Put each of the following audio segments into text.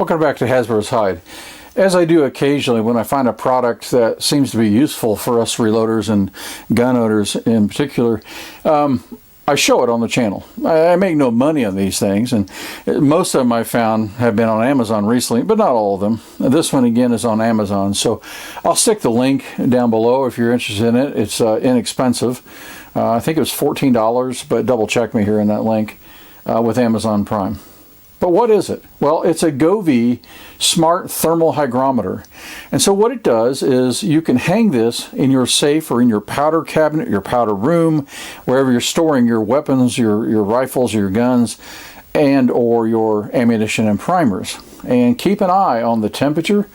Welcome back to Hasbro's Hide. As I do occasionally when I find a product that seems to be useful for us reloaders and gun owners in particular, I show it on the channel. I make no money on these things, and most of them I found have been on Amazon recently, but not all of them. This one again is on Amazon, so I'll stick the link down below if you're interested in it. It's inexpensive. I think it was $14, but double check me here in that link with Amazon Prime. But what is it? Well, it's a GoVee smart thermal hygrometer. And so what it does is you can hang this in your safe or in your powder cabinet, your powder room, wherever you're storing your weapons, your rifles, your guns, and or your ammunition and primers. And keep an eye on the temperature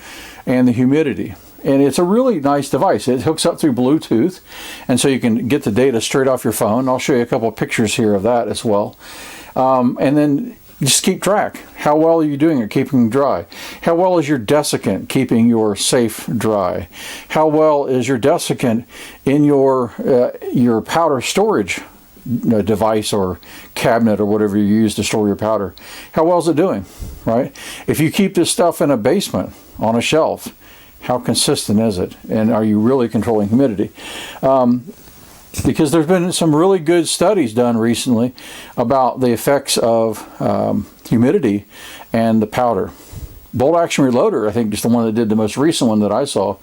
and the humidity. And it's a really nice device. It hooks up through Bluetooth, and so you can get the data straight off your phone. I'll show you a couple of pictures here of that as well. And then just keep track. How well are you doing at keeping dry? How well is your desiccant keeping your safe dry? How well is your desiccant in your powder storage device or cabinet or whatever you use to store your powder? How well is it doing, right? If you keep this stuff in a basement on a shelf, how consistent is it? And are you really controlling humidity? Because there's been some really good studies done recently about the effects of humidity and the powder. Bolt Action Reloader, I think, is the one that did the most recent one that I saw.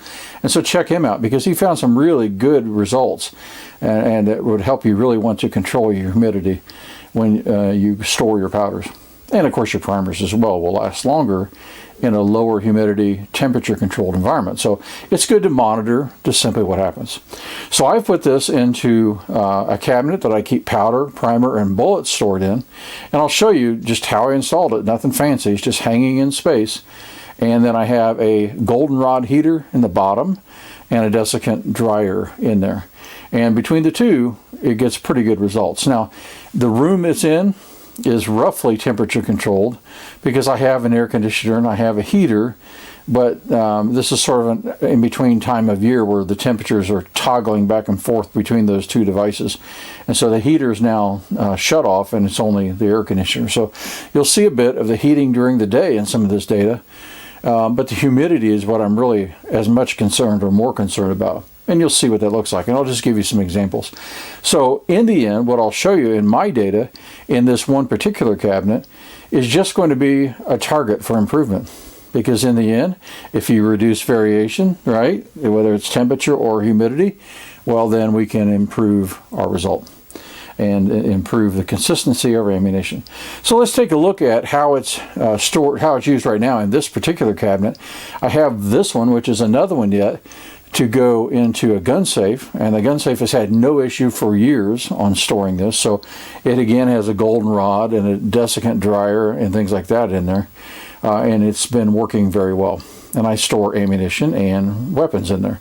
And so check him out because he found some really good results. And it would help you really want to control your humidity when you store your powders. And of course your primers as well will last longer in a lower humidity, temperature controlled environment. So it's good to monitor just simply what happens. So I've put this into a cabinet that I keep powder, primer, and bullets stored in. And I'll show you just how I installed it. Nothing fancy, it's just hanging in space. And then I have a goldenrod heater in the bottom and a desiccant dryer in there. And between the two, it gets pretty good results. Now, the room it's in is roughly temperature controlled because I have an air conditioner and I have a heater, but this is sort of an in-between time of year where the temperatures are toggling back and forth between those two devices. And so the heater is now shut off and it's only the air conditioner. So you'll see a bit of the heating during the day in some of this data, but the humidity is what I'm really as much concerned or more concerned about. And you'll see what that looks like. And I'll just give you some examples. So in the end, what I'll show you in my data in this one particular cabinet is just going to be a target for improvement. Because in the end, if you reduce variation, right, whether it's temperature or humidity, well, then we can improve our result and improve the consistency of our ammunition. So let's take a look at how it's stored, how it's used right now in this particular cabinet. I have this one, which is another one yet, to go into a gun safe, and the gun safe has had no issue for years on storing this. So it again has a goldenrod and a desiccant dryer and things like that in there, and it's been working very well. And I store ammunition and weapons in there.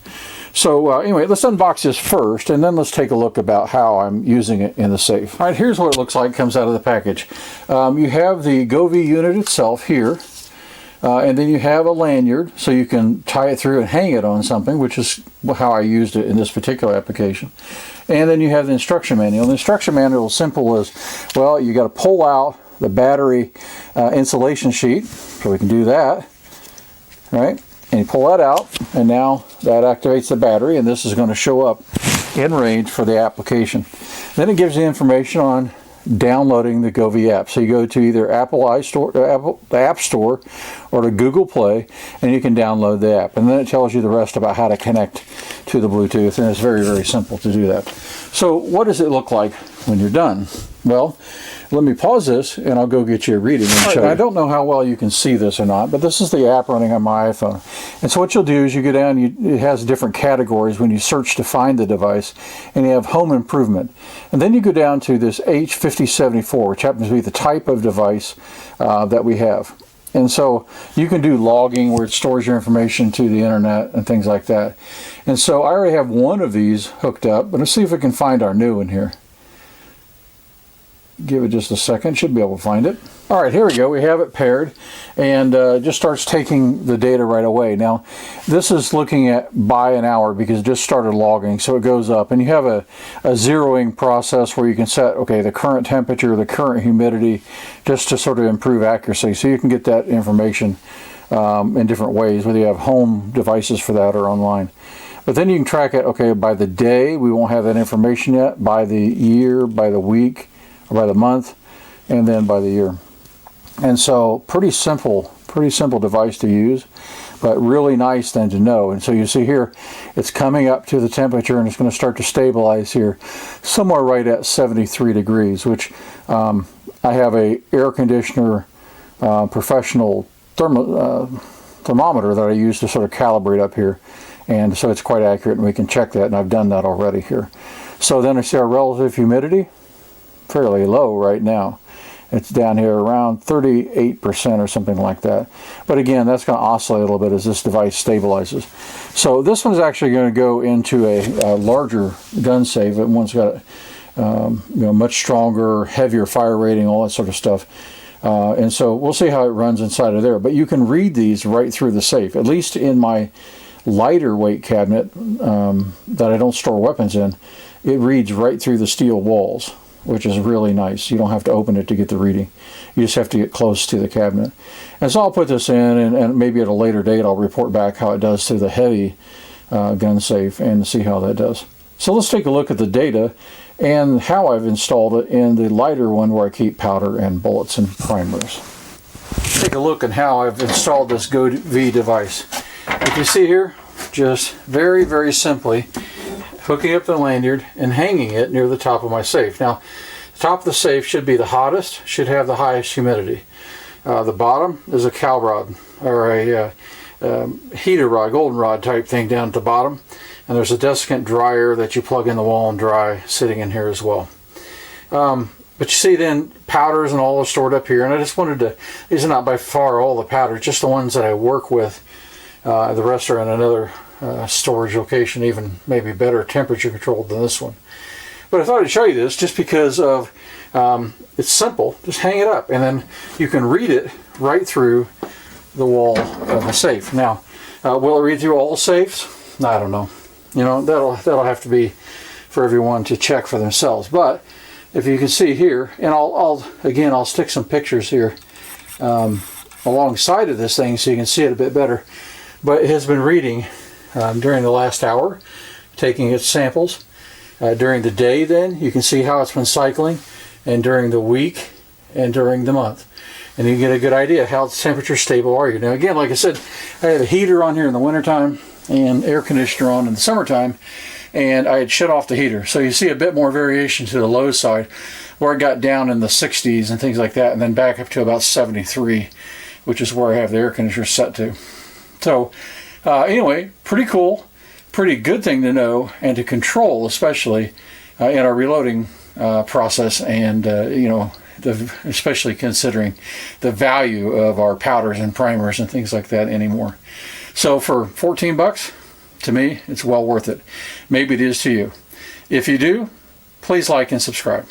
So anyway, let's unbox this first, and then let's take a look about how I'm using it in the safe. All right, here's what it looks like. It comes out of the package. You have the GoVee unit itself here. And then you have a lanyard, so you can tie it through and hang it on something, which is how I used it in this particular application. And then you have the instruction manual. The instruction manual is simple as, well, you got to pull out the battery insulation sheet, so we can do that, right? And you pull that out, and now that activates the battery, and this is going to show up in range for the application. Then it gives you information on downloading the GoVee app. So you go to either the App Store or to Google Play, and you can download the app. And then it tells you the rest about how to connect to the Bluetooth, and it's very, very simple to do that. So what does it look like when you're done? Well, let me pause this and I'll go get you a reading and show you. I don't know how well you can see this or not, but this is the app running on my iPhone. And so what you'll do is you go down, it has different categories when you search to find the device, and you have home improvement. And then you go down to this H5074, which happens to be the type of device that we have. And so you can do logging where it stores your information to the internet and things like that. And so I already have one of these hooked up, but let's see if we can find our new one here. give it just a second. Should be able to find it. All right, here we go. We have it paired, and just starts taking the data right away. Now, this is looking at by an hour because it just started logging, so it goes up. And you have a zeroing process where you can set, okay, the current temperature, the current humidity, just to sort of improve accuracy. So you can get that information in different ways, whether you have home devices for that or online. But then you can track it, okay, by the day, we won't have that information yet, by the year, by the week, or by the month, and then by the year. And so pretty simple device to use, but really nice then to know. And so you see here, it's coming up to the temperature and it's going to start to stabilize here somewhere right at 73 degrees, which I have a air conditioner professional thermometer that I use to sort of calibrate up here. And so it's quite accurate, and we can check that, and I've done that already here. So then I see our relative humidity, fairly low right now. It's down here around 38% or something like that. But again, that's going to oscillate a little bit as this device stabilizes. So this one's actually going to go into a larger gun safe. One's got much stronger, heavier fire rating, all that sort of stuff. And so we'll see how it runs inside of there. But you can read these right through the safe, at least in my lighter weight cabinet that I don't store weapons in. It reads right through the steel walls, which is really nice. You don't have to open it to get the reading. You just have to get close to the cabinet. And so I'll put this in, and maybe at a later date I'll report back how it does to the heavy gun safe and see how that does. So let's take a look at the data and how I've installed it in the lighter one where I keep powder and bullets and primers. Take a look at how I've installed this GoVee device. If you see here, just very, very simply hooking up the lanyard and hanging it near the top of my safe. Now, the top of the safe should be the hottest, should have the highest humidity. The bottom is a cow rod, or a heater rod, goldenrod type thing down at the bottom. And there's a desiccant dryer that you plug in the wall and dry sitting in here as well. But you see then powders and all are stored up here. And I just wanted to, these are not by far all the powders, just the ones that I work with. The rest are in another storage location, even maybe better temperature controlled than this one. But I thought I'd show you this just because of it's simple. Just hang it up and then you can read it right through the wall of the safe. Now, will it read through all safes? I don't know. You know, that'll have to be for everyone to check for themselves. But if you can see here, and I'll stick some pictures here alongside of this thing so you can see it a bit better. But it has been reading during the last hour, taking its samples. During the day then, you can see how it's been cycling, and during the week and during the month. And you get a good idea how temperature stable are you. Now again, like I said, I had a heater on here in the wintertime and air conditioner on in the summertime, and I had shut off the heater. So you see a bit more variation to the low side where it got down in the 60s and things like that, and then back up to about 73, which is where I have the air conditioner set to. So anyway, pretty cool, pretty good thing to know and to control, especially in our reloading process, and especially considering the value of our powders and primers and things like that anymore. So for 14 bucks, to me, it's well worth it. Maybe it is to you. If you do, please like and subscribe.